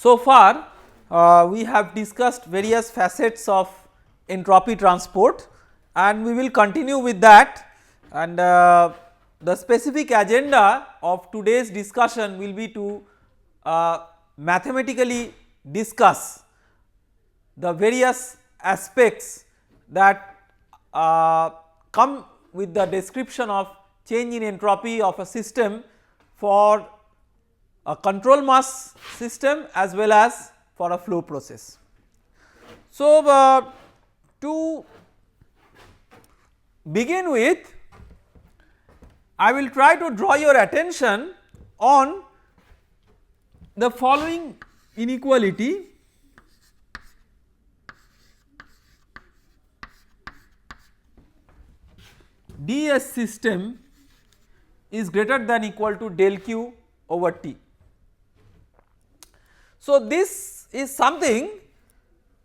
So far we have discussed various facets of entropy transport and we will continue with that, and the specific agenda of today's discussion will be to mathematically discuss the various aspects that come with the description of change in entropy of a system for a control mass system as well as for a flow process. So, to begin with, I will try to draw your attention on the following inequality. ds system is greater than equal to del q over t. So, this is something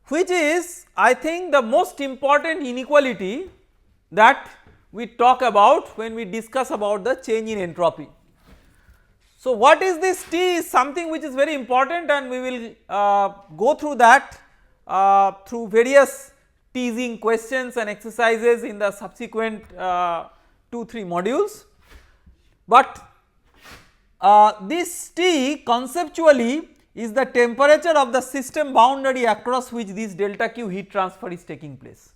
which is, I think, the most important inequality that we talk about when we discuss about the change in entropy. So, what is this T is something which is very important, and we will go through that through various teasing questions and exercises in the subsequent 2-3 modules. But this T conceptually is the temperature of the system boundary across which this delta Q heat transfer is taking place.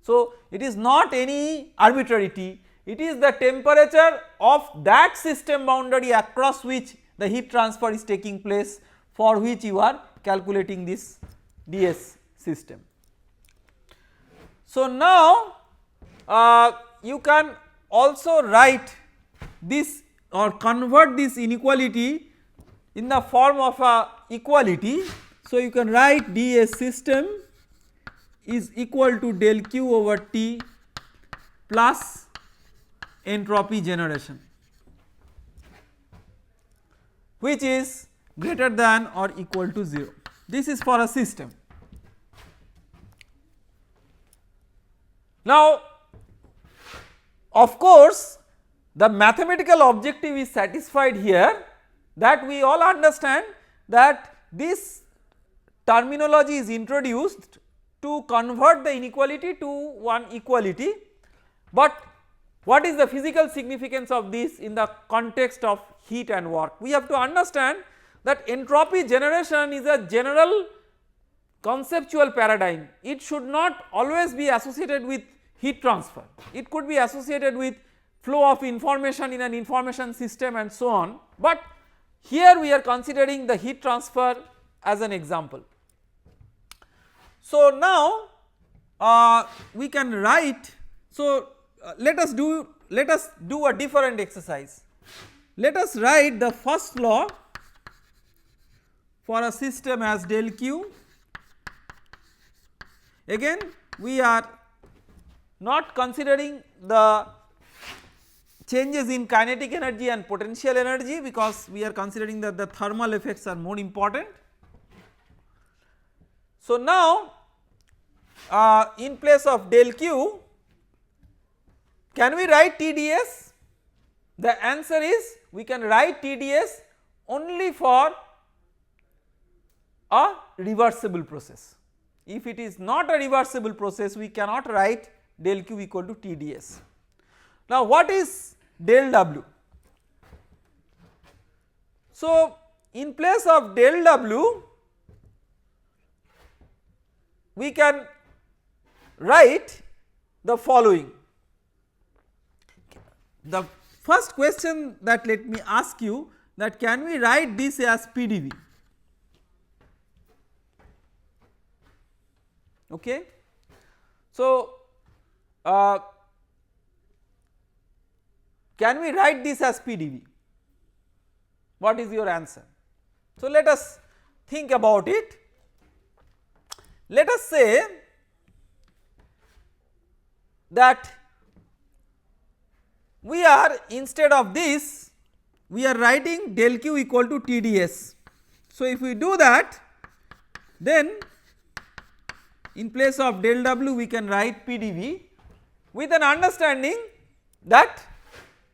So, it is not any arbitrary T, it is the temperature of that system boundary across which the heat transfer is taking place, for which you are calculating this ds system. So, now you can also write this or convert this inequality in the form of a equality. So, you can write ds system is equal to del q over T plus entropy generation, which is greater than or equal to 0. This is for a system. Now, of course, the mathematical objective is satisfied here, that we all understand that this terminology is introduced to convert the inequality to one equality, but what is the physical significance of this in the context of heat and work? We have to understand that entropy generation is a general conceptual paradigm. It should not always be associated with heat transfer, it could be associated with flow of information in an information system and so on, but here we are considering the heat transfer as an example. So, now we can write, so let us do a different exercise. Let us write the first law for a system as del q. Again we are not considering the changes in kinetic energy and potential energy, because we are considering that the thermal effects are more important. So, now in place of del q, can we write TdS? The answer is we can write TdS only for a reversible process. If it is not a reversible process, we cannot write del q equal to TdS. Now, what is del W? So, in place of del W, we can write the following. The first question that let me ask you, that can we write this as PdV? Okay. So, can we write this as PdV? What is your answer? So, let us think about it. Let us say that we are, instead of this, we are writing del q equal to TdS. So, if we do that, then in place of del W we can write PdV, with an understanding that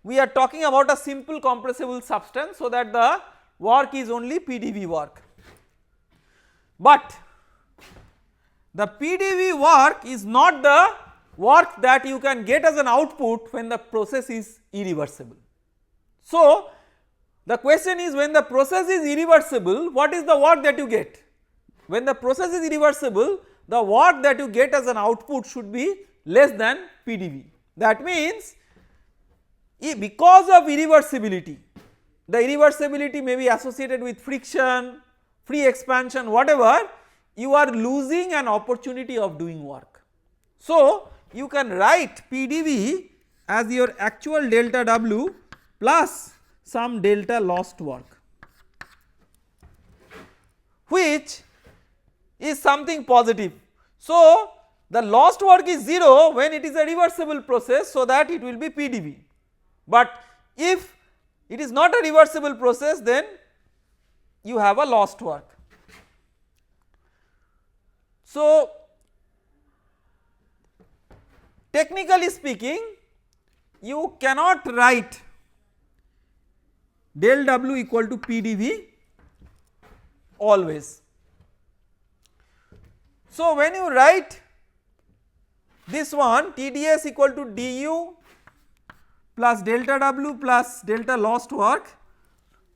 we are talking about a simple compressible substance, so that the work is only PdV work. but the PDV work is not the work that you can get as an output when the process is irreversible. So, the question is, when the process is irreversible, what is the work that you get? When the process is irreversible, the work that you get as an output should be less than PDV. That means, because of irreversibility, the irreversibility may be associated with friction, free expansion, whatever, you are losing an opportunity of doing work. So, you can write PDV as your actual delta W plus some delta lost work, which is something positive. So, the lost work is 0 when it is a reversible process, so that it will be PDV, but if it is not a reversible process, then you have a lost work. So, technically speaking, you cannot write del W equal to PDV always. So, when you write this one TdS equal to du plus delta W plus delta lost work,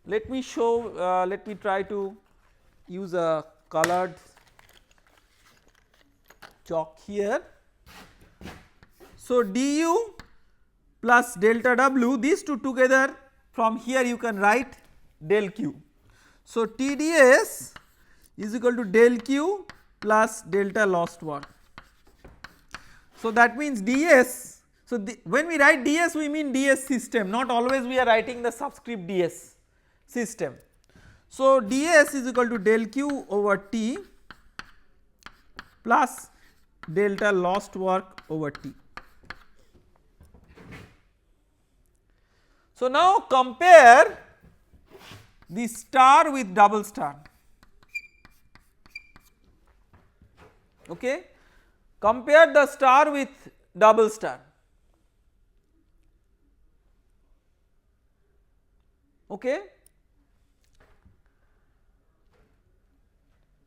let me show, let me try to use a colored chalk here. So, du plus delta W, these two together, from here you can write del Q. So, TdS is equal to del Q plus delta lost work. So, that means ds. So, when we write ds, we mean ds system, not always we are writing the subscript ds system. So, ds is equal to del Q over T plus delta lost work over T. So, now compare the star with double star, okay. Compare the star with double star, okay.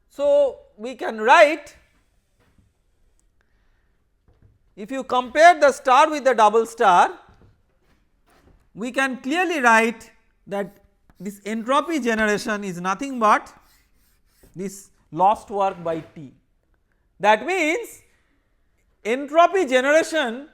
So, we can write, if you compare the star with the double star, we can clearly write that this entropy generation is nothing but this lost work by T. That means, entropy generation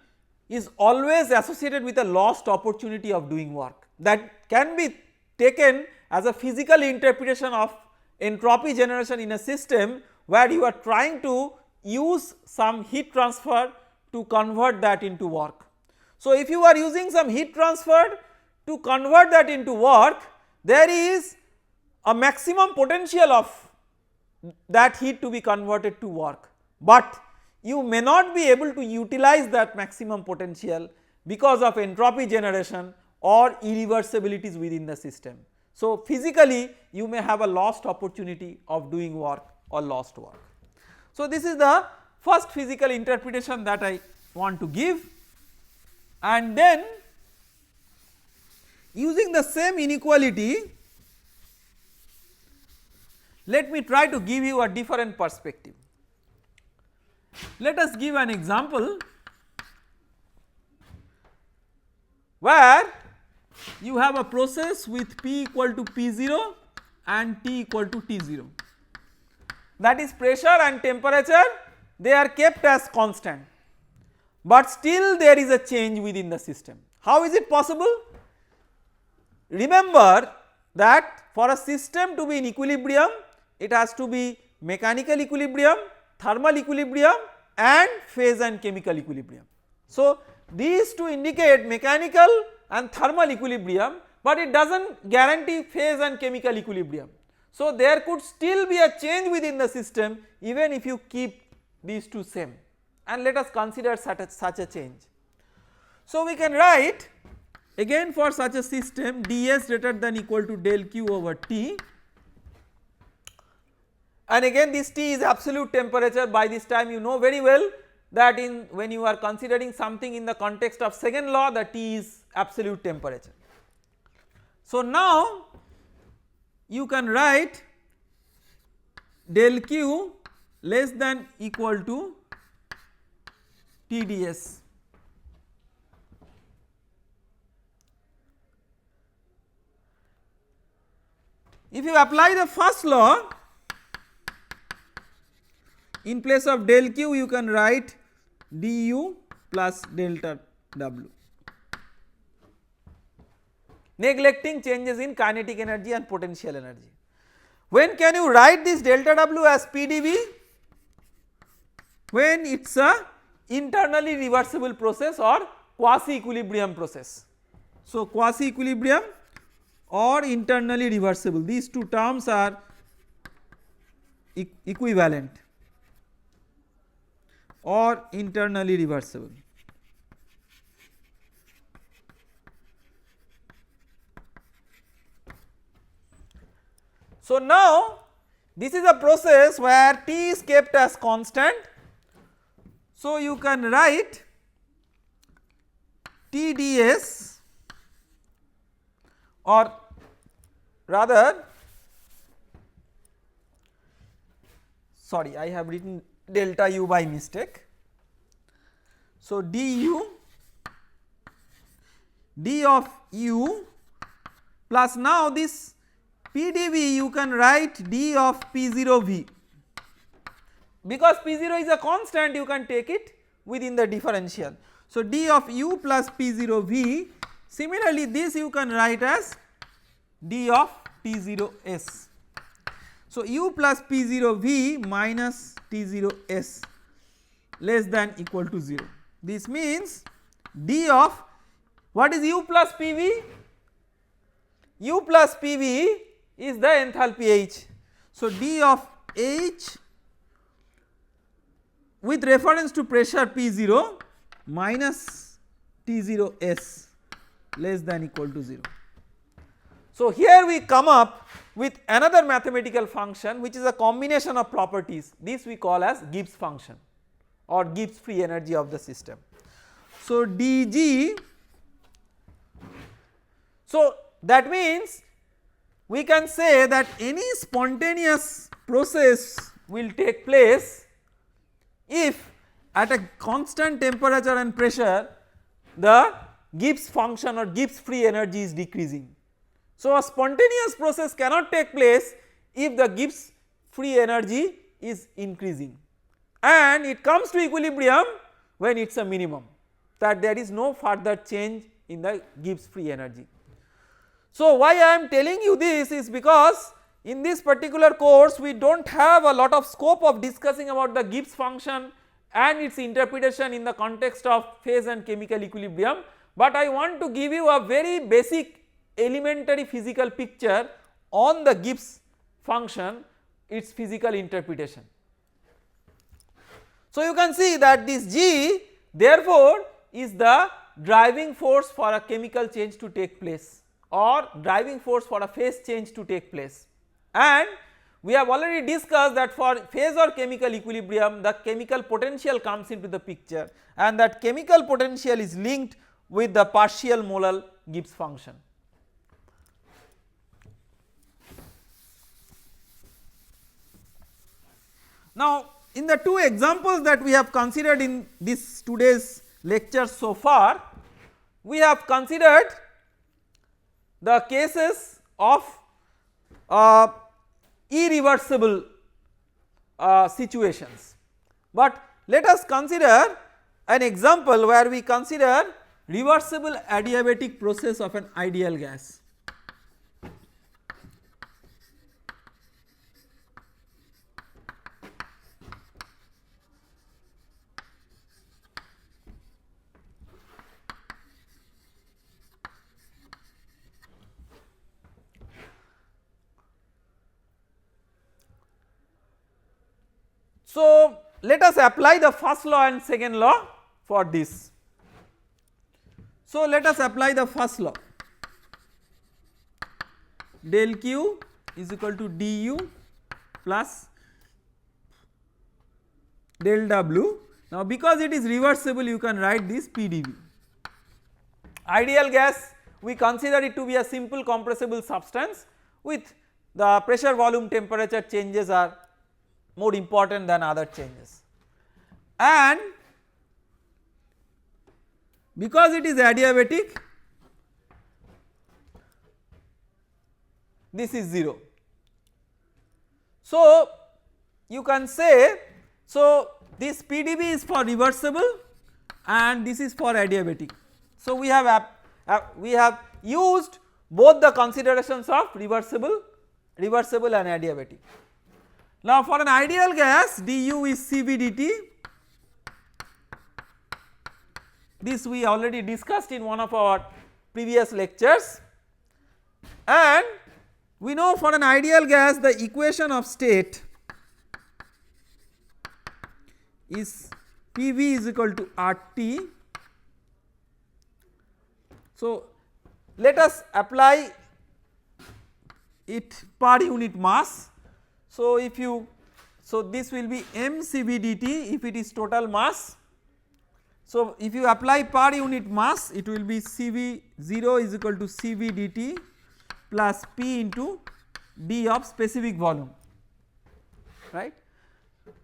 is always associated with a lost opportunity of doing work. That can be taken as a physical interpretation of entropy generation in a system where you are trying to use some heat transfer to convert that into work. So, if you are using some heat transfer to convert that into work, there is a maximum potential of that heat to be converted to work, but you may not be able to utilize that maximum potential because of entropy generation or irreversibilities within the system. So, physically you may have a lost opportunity of doing work or lost work. So, this is the first physical interpretation that I want to give, and then using the same inequality, let me try to give you a different perspective. Let us give an example where you have a process with P equal to P0 and T equal to T0, that is pressure and temperature, they are kept as constant, but still there is a change within the system. How is it possible? Remember that for a system to be in equilibrium, it has to be mechanical equilibrium, thermal equilibrium and phase and chemical equilibrium. So, these two indicate mechanical and thermal equilibrium, but it does not guarantee phase and chemical equilibrium. So, there could still be a change within the system even if you keep these two same, and let us consider such a change. So, we can write again for such a system ds greater than equal to del Q over T, and again this T is absolute temperature. By this time you know very well that in when you are considering something in the context of second law, the T is absolute temperature. So, now you can write del q less than equal to TdS. If you apply the first law, in place of del q you can write du plus delta W, neglecting changes in kinetic energy and potential energy. When can you write this delta W as PdV? When it is a internally reversible process or quasi equilibrium process. So, quasi equilibrium or internally reversible, these two terms are equivalent, or internally reversible. So, now this is a process where T is kept as constant. So, you can write TdS, or rather, sorry, I have written delta U by mistake. So, du d of u plus, now this PdV you can write d of P0V, because P0 is a constant you can take it within the differential. So, d of u plus P0V, similarly this you can write as d of T0S. So, u plus P0V minus T0S less than equal to 0. This means d of, what is u plus PV? U plus PV is the enthalpy H. So, d of H with reference to pressure P0 minus T0S less than equal to 0. So, here we come up with another mathematical function which is a combination of properties, this we call as Gibbs function or Gibbs free energy of the system. So, dg, so that means we can say that any spontaneous process will take place if at a constant temperature and pressure the Gibbs function or Gibbs free energy is decreasing. So, a spontaneous process cannot take place if the Gibbs free energy is increasing, and it comes to equilibrium when it is a minimum, that there is no further change in the Gibbs free energy. So, why I am telling you this is because in this particular course we do not have a lot of scope of discussing about the Gibbs function and its interpretation in the context of phase and chemical equilibrium, but I want to give you a very basic elementary physical picture on the Gibbs function, its physical interpretation. So, you can see that this G therefore is the driving force for a chemical change to take place or driving force for a phase change to take place, and we have already discussed that for phase or chemical equilibrium the chemical potential comes into the picture, and that chemical potential is linked with the partial molal Gibbs function. Now, in the two examples that we have considered in this today's lecture so far, we have considered the cases of irreversible situations, but let us consider an example where we consider reversible adiabatic process of an ideal gas. So, let us apply the first law and second law for this. So, let us apply the first law, del q is equal to du plus del w. Now, because it is reversible you can write this PdV. Ideal gas we consider it to be a simple compressible substance with the pressure volume temperature changes are more important than other changes. And because it is adiabatic, this is 0. So, you can say, so this PdV is for reversible and this is for adiabatic. So, we have used both the considerations of reversible and adiabatic. Now, for an ideal gas, du is Cv dt. This we already discussed in one of our previous lectures, and we know for an ideal gas the equation of state is Pv is equal to RT. So, let us apply it per unit mass. So, if you, so this will be mCv dt if it is total mass. So, if you apply per unit mass, it will be Cv 0 is equal to Cv dt plus P into d of specific volume, right.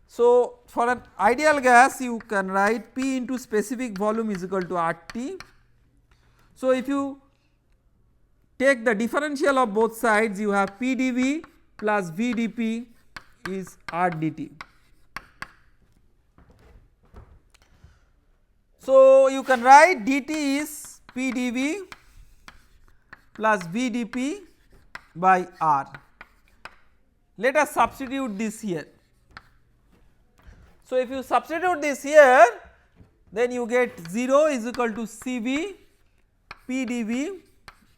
So, for an ideal gas you can write P into specific volume is equal to RT. So, if you take the differential of both sides, you have PdV plus VdP is RdT. So, you can write dt is PdV plus VdP by R. Let us substitute this here. So, if you substitute this here, then you get 0 is equal to Cv PdV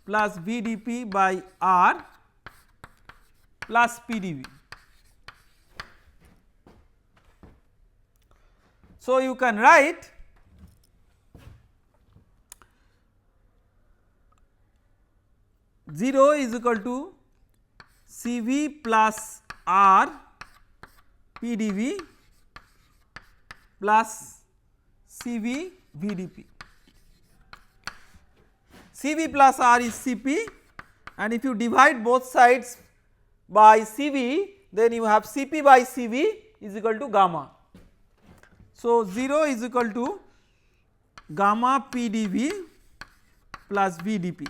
plus VdP by R plus PdV. So, you can write zero is equal to Cv plus R PdV plus Cv VdP. Cv plus R is Cp, and if you divide both sides by Cv, then you have Cp by Cv is equal to gamma. So, 0 is equal to gamma PdV plus VdP.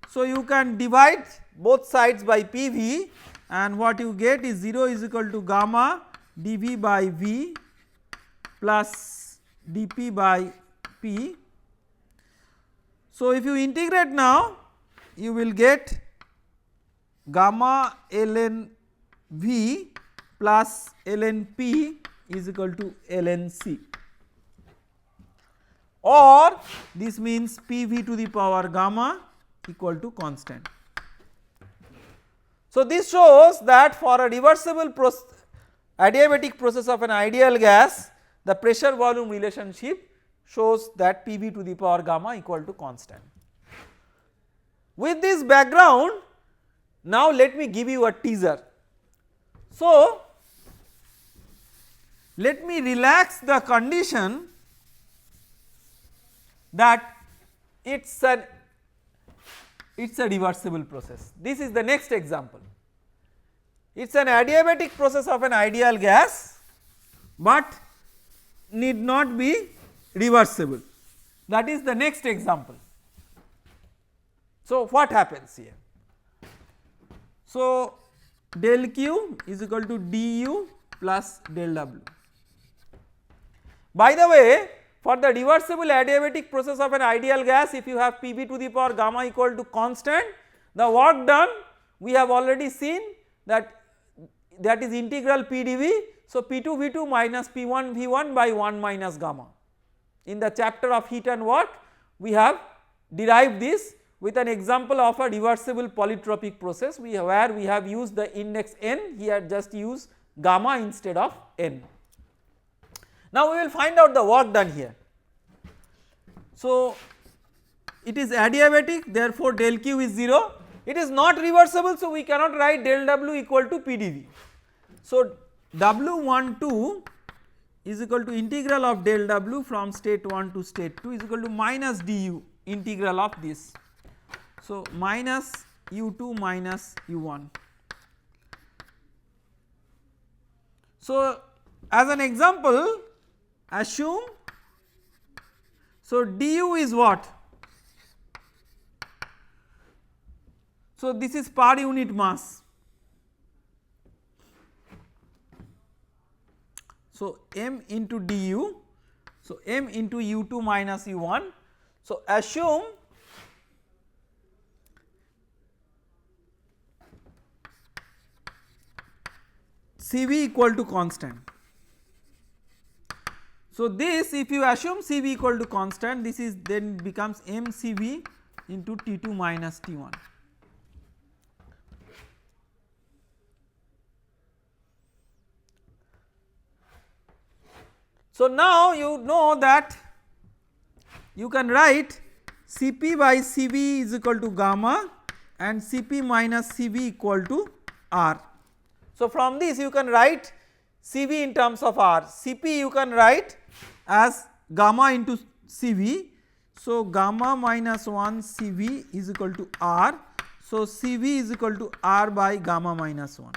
So, you can divide both sides by PV, and what you get is 0 is equal to gamma dV by V plus dP by P. So, if you integrate now, you will get gamma ln V plus ln P is equal to ln C, or this means PV to the power gamma equal to constant. So, this shows that for a reversible adiabatic process of an ideal gas, the pressure volume relationship shows that PV to the power gamma equal to constant. With this background, now let me give you a teaser. So, let me relax the condition that it is a reversible process. This is the next example. It is an adiabatic process of an ideal gas, but need not be reversible. That is the next example. So, what happens here? So, del Q is equal to du plus del W. By the way, for the reversible adiabatic process of an ideal gas, if you have Pv to the power gamma equal to constant, the work done we have already seen that is integral PdV. So, P2 V2 minus P1 V1 by 1 minus gamma. In the chapter of heat and work, we have derived this with an example of a reversible polytropic process where we have used the index n, here just use gamma instead of n. Now, we will find out the work done here. So, it is adiabatic, therefore, del Q is 0. It is not reversible, so we cannot write del W equal to PdV. So, W12 is equal to integral of del W from state 1 to state 2 is equal to minus du integral of this. So, minus U2 minus U1. So, as an example, assume, so du is what? So, this is per unit mass. So, m into du, so m into u2 minus u1. So, assume Cv equal to constant. So, this if you assume Cv equal to constant, this is then becomes mCv into T2 minus T1. So, now you know that you can write Cp by Cv is equal to gamma and Cp minus Cv equal to R. So, from this you can write Cv in terms of R, Cp you can write as gamma into Cv. So, gamma minus 1 Cv is equal to R. So, Cv is equal to R by gamma minus 1.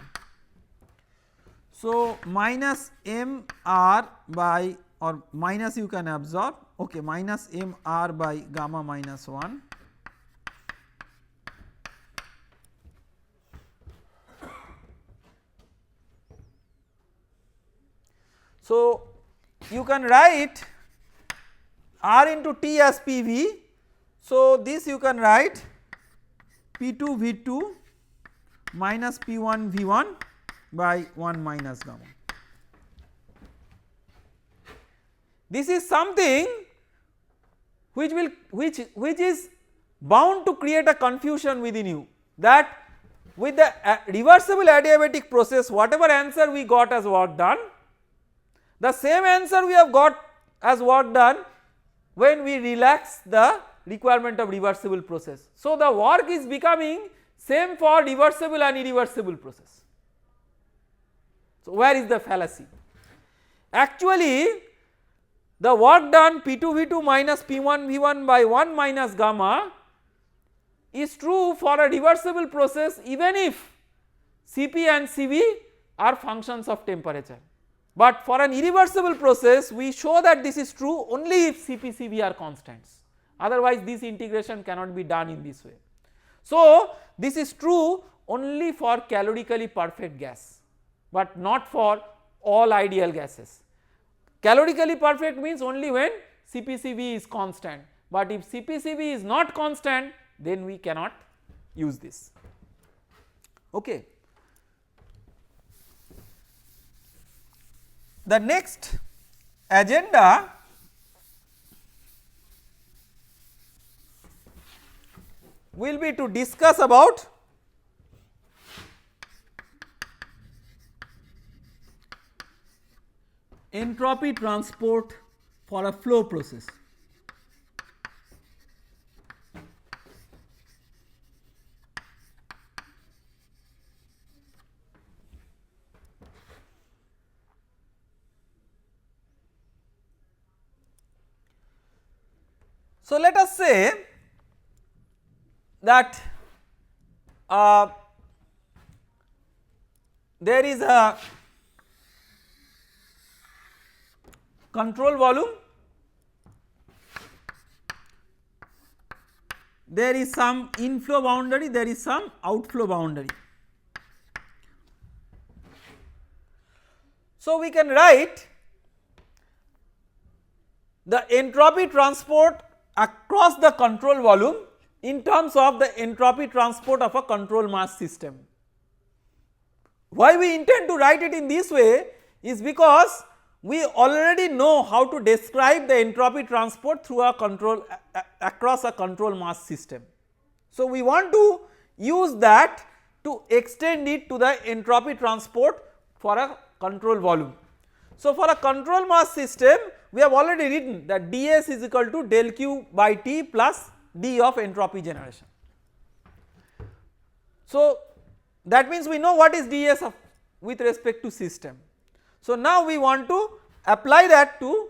So, minus m r by, or minus you can absorb, okay, minus m r by gamma minus 1. So, you can write r into t as Pv. So, this you can write P2 V2 minus P1 V1 by 1 minus gamma. This is something which is bound to create a confusion within you, that with the reversible adiabatic process, whatever answer we got as work done, the same answer we have got as work done when we relax the requirement of reversible process. So, the work is becoming same for reversible and irreversible process. So, where is the fallacy? Actually, the work done P2 V2 minus P1 V1 by 1 minus gamma is true for a reversible process even if Cp and Cv are functions of temperature. But for an irreversible process we show that this is true only if Cp Cv are constants, otherwise this integration cannot be done in this way. So, this is true only for calorically perfect gas, but not for all ideal gases. Calorically perfect means only when Cp Cv is constant, but if Cp Cv is not constant, then we cannot use this. Okay. The next agenda will be to discuss about entropy transport for a flow process. So, let us say that there is a control volume, there is some inflow boundary, there is some outflow boundary. So, we can write the entropy transport across the control volume in terms of the entropy transport of a control mass system. Why we intend to write it in this way is because we already know how to describe the entropy transport through a control across a control mass system. So, we want to use that to extend it to the entropy transport for a control volume. So, for a control mass system we have already written that ds is equal to del q by T plus d of entropy generation. So, that means we know what is ds of with respect to system. So, now we want to apply that to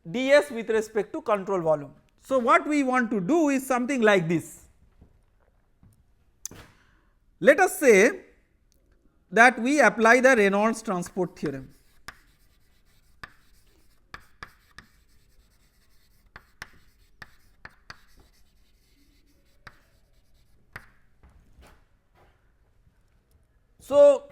ds with respect to control volume. So, what we want to do is something like this. Let us say that we apply the Reynolds transport theorem. So,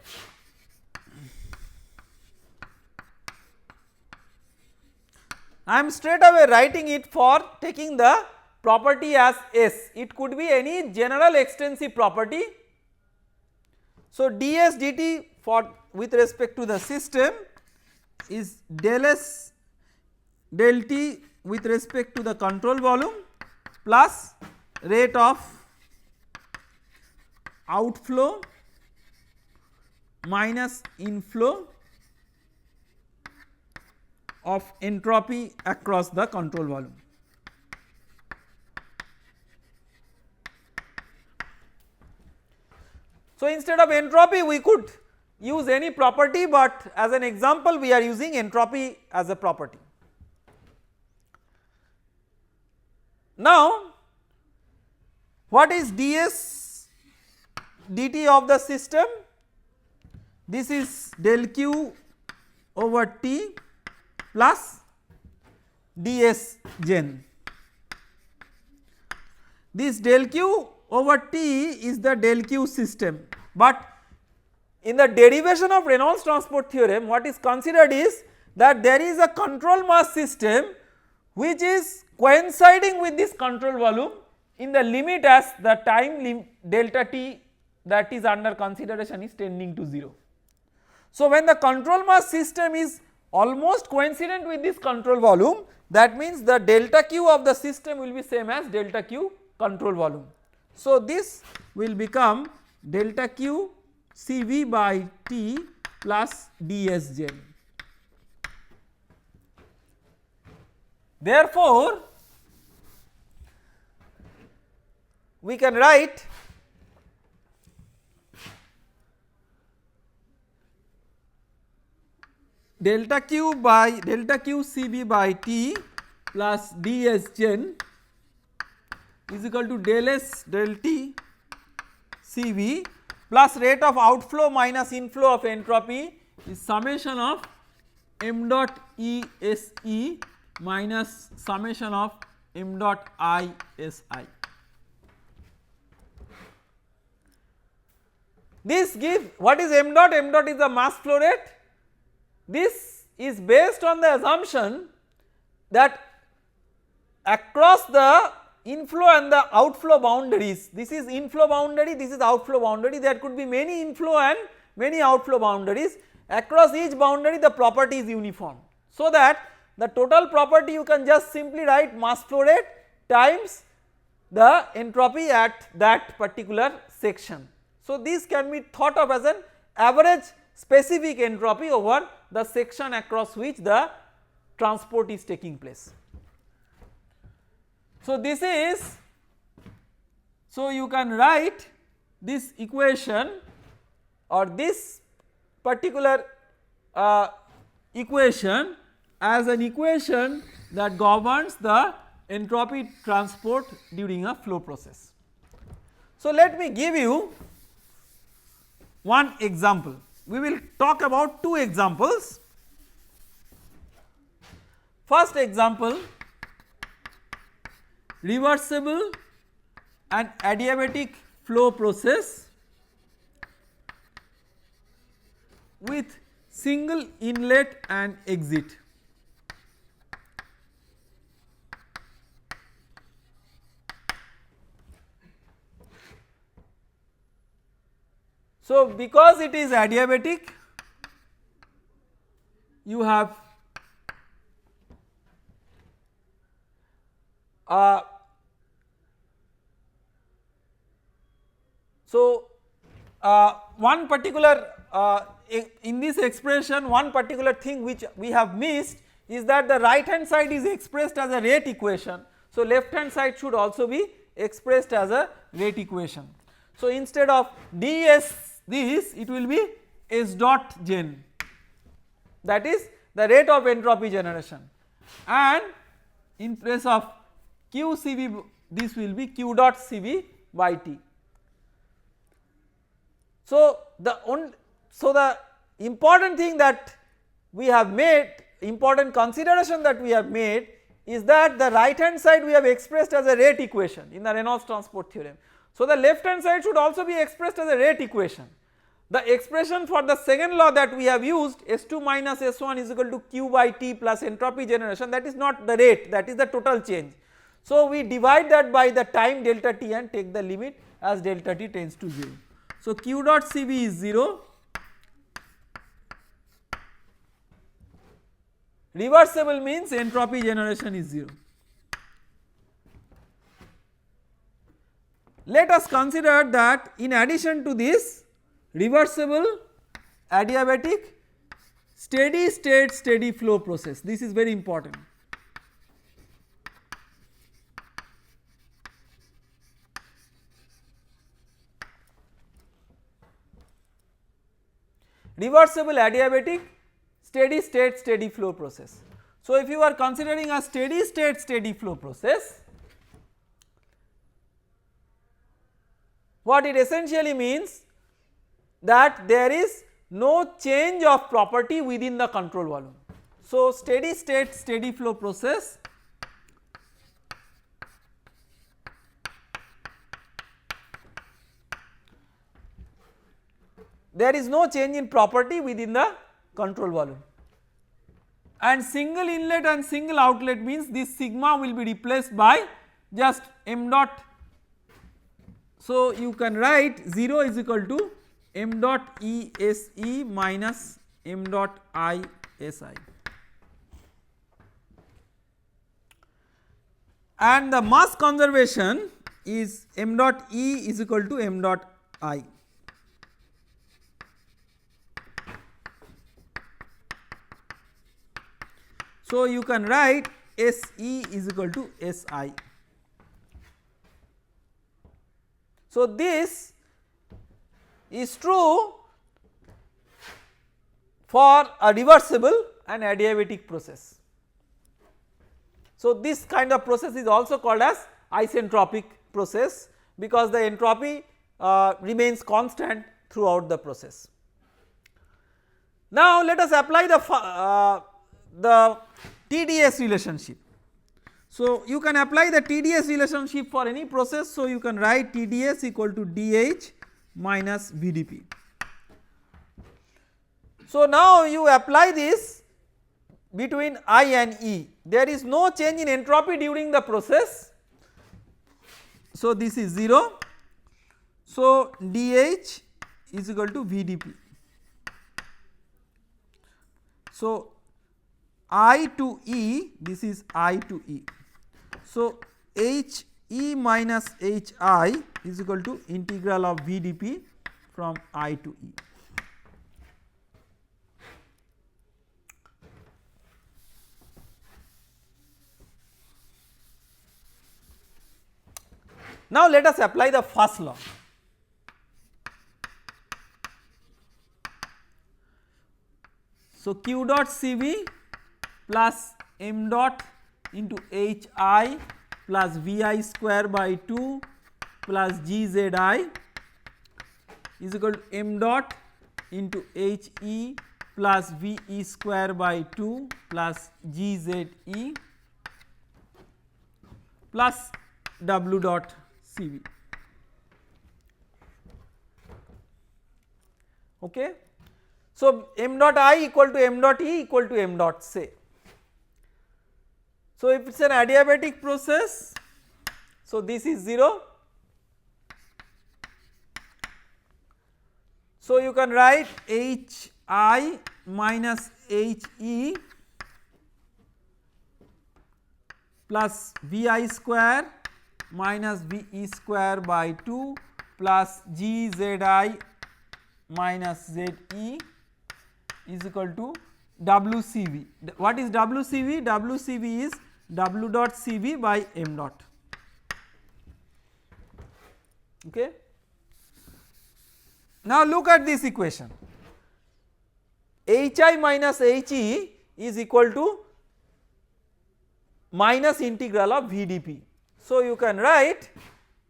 I am straight away writing it for taking the property as S. It could be any general extensive property. So, ds dt for with respect to the system is del S del T with respect to the control volume plus rate of outflow minus inflow of entropy across the control volume. So, instead of entropy we could use any property, but as an example we are using entropy as a property. Now, what is ds dt of the system? This is del q over T plus ds gen. This del q over T is the del q system, but in the derivation of Reynolds transport theorem what is considered is that there is a control mass system which is coinciding with this control volume in the limit as the time delta t that is under consideration is tending to 0. So, when the control mass system is almost coincident with this control volume, that means the delta q of the system will be same as delta q control volume. So, this will become delta q Cv by T plus ds gen. Therefore, we can write delta q Cv by T plus ds gen is equal to del S del T Cv plus rate of outflow minus inflow of entropy is summation of m dot E S E minus summation of m dot I S I. This gives what is m dot? M dot is the mass flow rate. This is based on the assumption that across the inflow and the outflow boundaries, this is inflow boundary, this is outflow boundary, there could be many inflow and many outflow boundaries. Across each boundary the property is uniform. So, that the total property you can just simply write mass flow rate times the entropy at that particular section. So, this can be thought of as an average specific entropy over the section across which the transport is taking place. So, this is, so you can write this equation or this particular equation as an equation that governs the entropy transport during a flow process. So, let me give you one example. We will talk about two examples. First example, reversible and adiabatic flow process with single inlet and exit. So, because it is adiabatic, you have one particular in this expression one particular thing which we have missed is that the right hand side is expressed as a rate equation. So, left hand side should also be expressed as a rate equation. So, instead of ds this it will be S dot gen, that is the rate of entropy generation, and in place of q Cv this will be q dot Cv by T. So, the important thing that we have made, important consideration that we have made is that the right hand side we have expressed as a rate equation in the Reynolds transport theorem. So, the left hand side should also be expressed as a rate equation, the expression for the second law that we have used, S2 minus S1 is equal to Q by T plus entropy generation, that is not the rate, that is the total change. So we divide that by the time delta T and take the limit as delta T tends to 0. So Q dot Cv is 0, reversible means entropy generation is 0. Let us consider that in addition to this, reversible, adiabatic, steady state steady flow process, this is very important. Reversible, adiabatic, steady state steady flow process. So if you are considering a steady state steady flow process, what it essentially means that there is no change of property within the control volume. So steady state steady flow process there is no change in property within the control volume, and single inlet and single outlet means this sigma will be replaced by just m dot. So you can write 0 is equal to m dot E S E minus m dot I S I, and the mass conservation is m dot E is equal to m dot I. So you can write S E is equal to S I. So this is true for a reversible and adiabatic process. So this kind of process is also called as isentropic process, because the entropy remains constant throughout the process. Now let us apply the TDS relationship. So you can apply the TDS relationship for any process. So you can write TDS equal to DH minus VDP. So now you apply this between I and E, there is no change in entropy during the process. So this is 0. So DH is equal to VDP. So I to E, this is I to E. So H E minus H I is equal to integral of VDP from I to E. Now let us apply the first law. So Q dot Cv plus m dot into Hi plus Vi square by 2 plus Gzi is equal to m dot into He plus Ve square by 2 plus Gze plus W dot Cv. Okay. So m dot I equal to m dot E equal to m dot say. So if it is an adiabatic process, so this is 0. So you can write Hi minus He plus Vi square minus Ve square by 2 plus Gzi minus Ze is equal to WCV. What is WCV? WCV is W dot Cv by m dot. Okay. Now look at this equation. Hi minus He is equal to minus integral of VDP. So you can write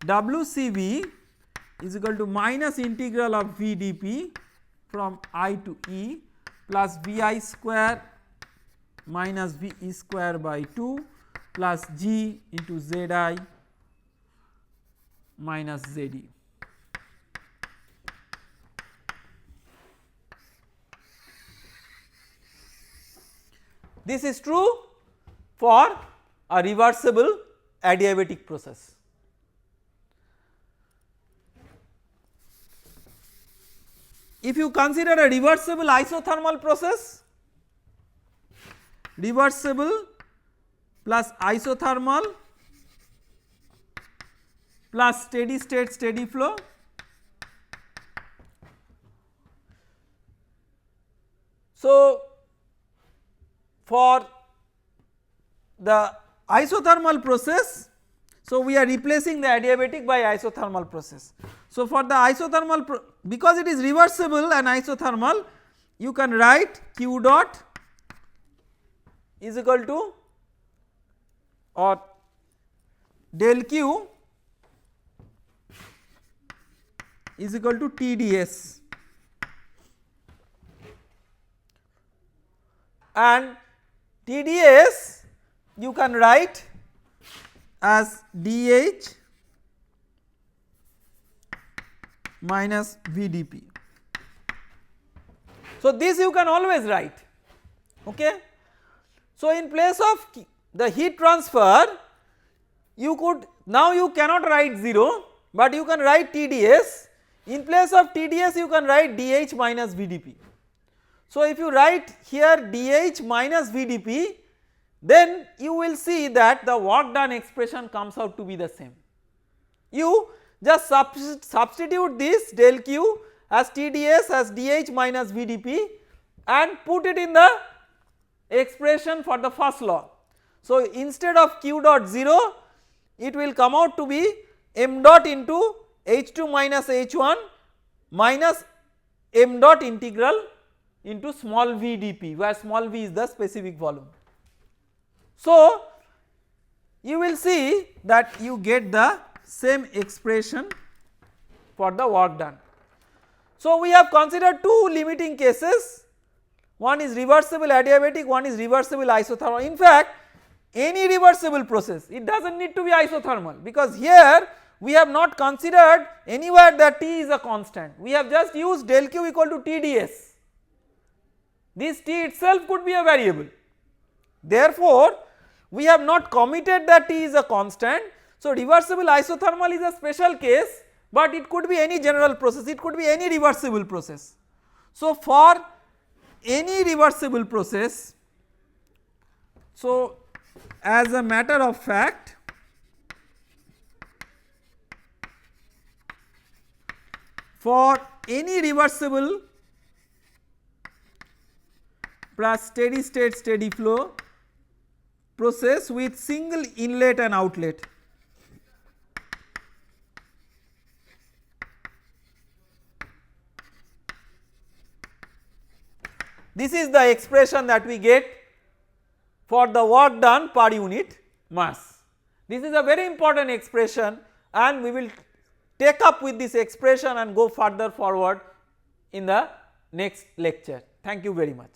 WCV is equal to minus integral of VDP from I to E plus Vi square minus Ve square by 2 plus G into Zi minus Zd. This is true for a reversible adiabatic process. If you consider a reversible isothermal process, reversible plus isothermal plus steady state steady flow, so for the isothermal process, so we are replacing the adiabatic by isothermal process. So for the isothermal because it is reversible and isothermal, you can write q dot is equal to or del q is equal to TdS, and TdS you can write as dH minus VdP. So this you can always write, okay. So in place of the heat transfer, you could now you cannot write 0, but you can write TdS. In place of TdS you can write dH minus VdP. So if you write here dH minus VdP, then you will see that the work done expression comes out to be the same. You just substitute this del q as TdS as dH minus VdP and put it in the expression for the first law. So instead of q dot 0, it will come out to be m dot into H2 minus H1 minus m dot integral into small v dP, where small v is the specific volume. So you will see that you get the same expression for the work done. So we have considered two limiting cases, one is reversible adiabatic, one is reversible isothermal. In fact, any reversible process, it does not need to be isothermal, because here we have not considered anywhere that T is a constant, we have just used del q equal to TdS. This T itself could be a variable, therefore we have not committed that T is a constant. So reversible isothermal is a special case, but it could be any general process, it could be any reversible process. So for any reversible process, so as a matter of fact, for any reversible plus steady state steady flow process with single inlet and outlet, this is the expression that we get for the work done per unit mass. This is a very important expression, and we will take up with this expression and go further forward in the next lecture. Thank you very much.